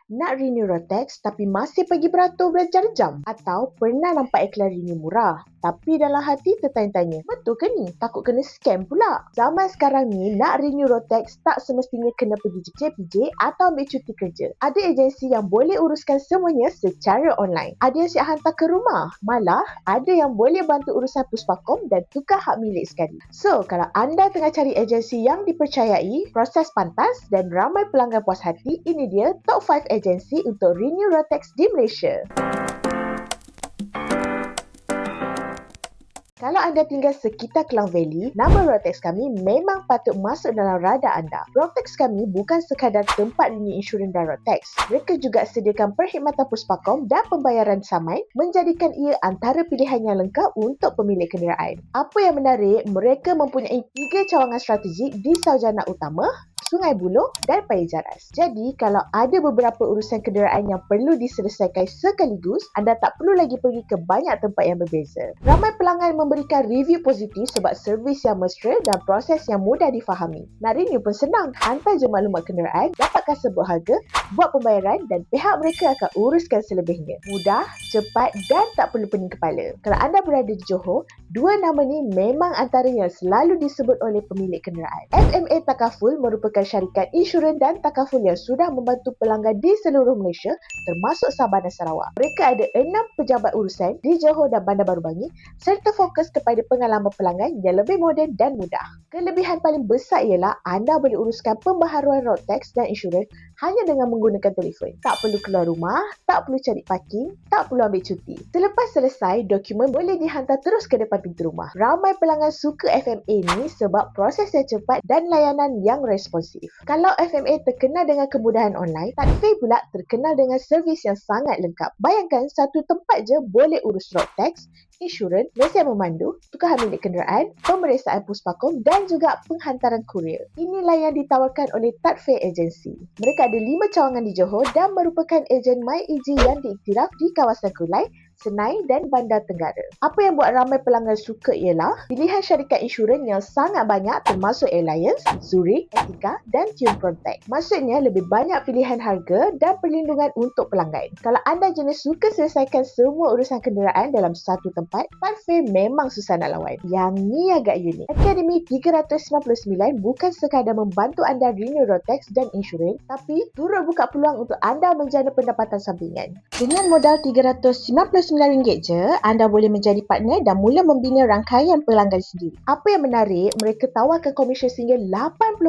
Nak renew road tax tapi masih pergi beratur berjam-jam? Atau pernah nampak iklan renew murah tapi dalam hati tertanya-tanya, betul ke ni? Takut kena scam pula. Zaman sekarang ni nak renew road tax tak semestinya kena pergi JPJ atau ambil cuti kerja. Ada agensi yang boleh uruskan semuanya secara online. Ada yang siap hantar ke rumah. Malah ada yang boleh bantu urusan Puspakom dan tukar hak milik sekali. So, kalau anda tengah cari agensi yang dipercayai, proses pantas dan ramai pelanggan puas hati, ini dia top 5 agensi untuk renew road tax di Malaysia. Kalau anda tinggal sekitar Klang Valley, nama road tax kami memang patut masuk dalam radar anda. Road tax kami bukan sekadar tempat renew insurans dan road tax. Mereka juga sediakan perkhidmatan Puspakom dan pembayaran saman, menjadikan ia antara pilihan yang lengkap untuk pemilik kenderaan. Apa yang menarik, mereka mempunyai 3 cawangan strategik di Sarjana Utama, Sungai Buloh dan Paya Jaras. Jadi, kalau ada beberapa urusan kenderaan yang perlu diselesaikan sekaligus, anda tak perlu lagi pergi ke banyak tempat yang berbeza. Ramai pelanggan memberikan review positif sebab servis yang mesra dan proses yang mudah difahami. Nak renew pun senang. Hantar je maklumat kenderaan, dapatkan sebut harga, buat pembayaran dan pihak mereka akan uruskan selebihnya. Mudah, cepat dan tak perlu pening kepala. Kalau anda berada di Johor, 2 nama ni memang antara yang selalu disebut oleh pemilik kenderaan. FMA Takaful merupakan syarikat insurans dan takaful yang sudah membantu pelanggan di seluruh Malaysia termasuk Sabah dan Sarawak. Mereka ada 6 pejabat urusan di Johor dan Bandar Baru Bangi serta fokus kepada pengalaman pelanggan yang lebih moden dan mudah. Kelebihan paling besar ialah anda boleh uruskan pembaharuan road tax dan insurans hanya dengan menggunakan telefon. Tak perlu keluar rumah, tak perlu cari parking, tak perlu ambil cuti. Selepas selesai, dokumen boleh dihantar terus ke depan pintu rumah. Ramai pelanggan suka FMA ni sebab proses yang cepat dan layanan yang responsif. Kalau FMA terkenal dengan kemudahan online, Takfir pula terkenal dengan servis yang sangat lengkap. Bayangkan satu tempat je boleh urus road tax, insurans, lesen memandu, tukar hak milik kenderaan, pemeriksaan Puspakom dan juga penghantaran kurier. Inilah yang ditawarkan oleh Takfir Agency. Mereka ada 5 cawangan di Johor dan merupakan ejen MyEG yang diiktiraf di kawasan Kulai, Senai dan Bandar Tenggara. Apa yang buat ramai pelanggan suka ialah pilihan syarikat insurans yang sangat banyak termasuk Alliance, Zurich, Etika dan Tune Protect. Maksudnya lebih banyak pilihan harga dan perlindungan untuk pelanggan. Kalau anda jenis suka selesaikan semua urusan kenderaan dalam satu tempat, Takfir memang susah nak lawan. Yang ni agak unik. Akademi 399 bukan sekadar membantu anda renew road tax dan insurans, tapi turut buka peluang untuk anda menjana pendapatan sampingan. Dengan modal RM399 je, anda boleh menjadi partner dan mula membina rangkaian pelanggan sendiri. Apa yang menarik, mereka tawarkan komisen sehingga 80%,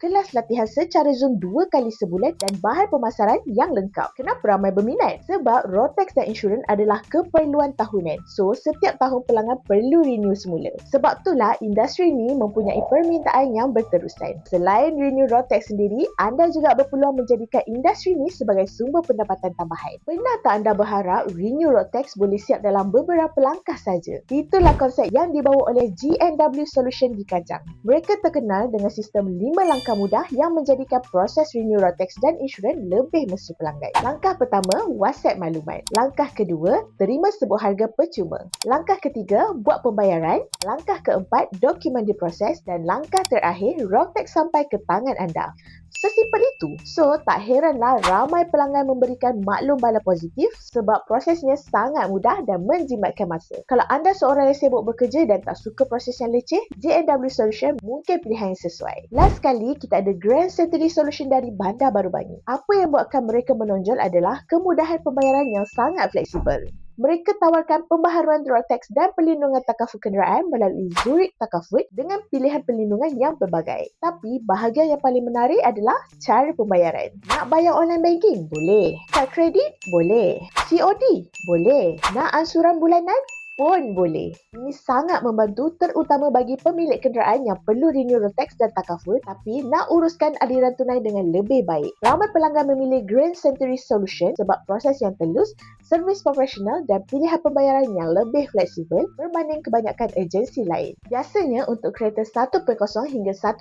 kelas latihan secara Zoom 2 kali sebulan dan bahan pemasaran yang lengkap. Kenapa ramai berminat? Sebab road tax dan insurans adalah keperluan tahunan. So, setiap tahun pelanggan perlu renew semula. Sebab itulah industri ini mempunyai permintaan yang berterusan. Selain renew road tax sendiri, anda juga berpeluang menjadikan industri ini sebagai sumber pendapatan tambahan. Pernah tak anda berharap renew road tax boleh siap dalam beberapa langkah saja? Itulah konsep yang dibawa oleh GNW Solution di Kajang. Mereka terkenal dengan sistem 5 langkah mudah yang menjadikan proses renew road tax dan insurans lebih mesra pelanggan. Langkah pertama, WhatsApp maklumat. Langkah kedua, terima sebut harga percuma. Langkah ketiga, buat pembayaran. Langkah keempat, dokumen diproses. Dan langkah terakhir, road tax sampai ke tangan anda. Sesimpel itu. So, tak heranlah ramai pelanggan memberikan maklum bala positif sebab prosesnya sangat mudah dan menjimatkan masa. Kalau anda seorang yang sibuk bekerja dan tak suka proses yang leceh, JNW Solution mungkin pilihan yang sesuai. Last kali, kita ada Grand Century Solution dari Bandar Baru Bangi. Apa yang buatkan mereka menonjol adalah kemudahan pembayaran yang sangat fleksibel. Mereka tawarkan pembaharuan road tax dan perlindungan takaful kenderaan melalui Zurich Takaful dengan pilihan perlindungan yang berbagai. Tapi bahagian yang paling menarik adalah cara pembayaran. Nak bayar online banking? Boleh. Kad kredit? Boleh. COD? Boleh. Nak ansuran bulanan? Pun boleh. Ini sangat membantu terutama bagi pemilik kenderaan yang perlu renew road tax dan takaful tapi nak uruskan aliran tunai dengan lebih baik. Ramai pelanggan memilih Grand Century Solution sebab proses yang telus, servis profesional dan pilihan pembayaran yang lebih fleksibel berbanding kebanyakan agensi lain. Biasanya untuk kereta 1.0 hingga 1.5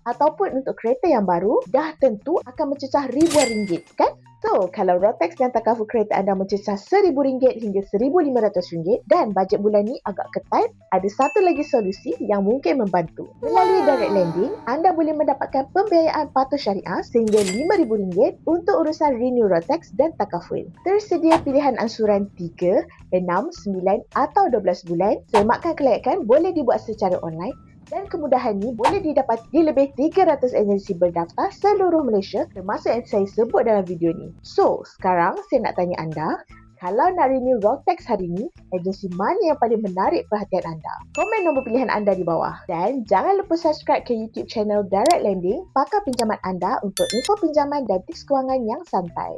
ataupun untuk kereta yang baru dah tentu akan mencecah ribuan ringgit, kan? So, kalau Rotex dan takaful kereta anda mencecah RM1,000 hingga RM1,500 dan bajet bulan ni agak ketat, ada satu lagi solusi yang mungkin membantu. Melalui direct lending, anda boleh mendapatkan pembiayaan patuh syariah sehingga RM5,000 untuk urusan renew Rotex dan takaful. Tersedia pilihan ansuran 3, 6, 9 atau 12 bulan. Semakkan kelayakan boleh dibuat secara online dan kemudahan ni boleh didapati di lebih 300 agensi berdaftar seluruh Malaysia termasuk yang saya sebut dalam video ni. So, sekarang saya nak tanya anda, kalau nak renew Rotex hari ni, agensi mana yang paling menarik perhatian anda? Komen nombor pilihan anda di bawah. Dan jangan lupa subscribe ke YouTube channel Direct Lending, pakar pinjaman anda untuk info pinjaman dan tips kewangan yang santai.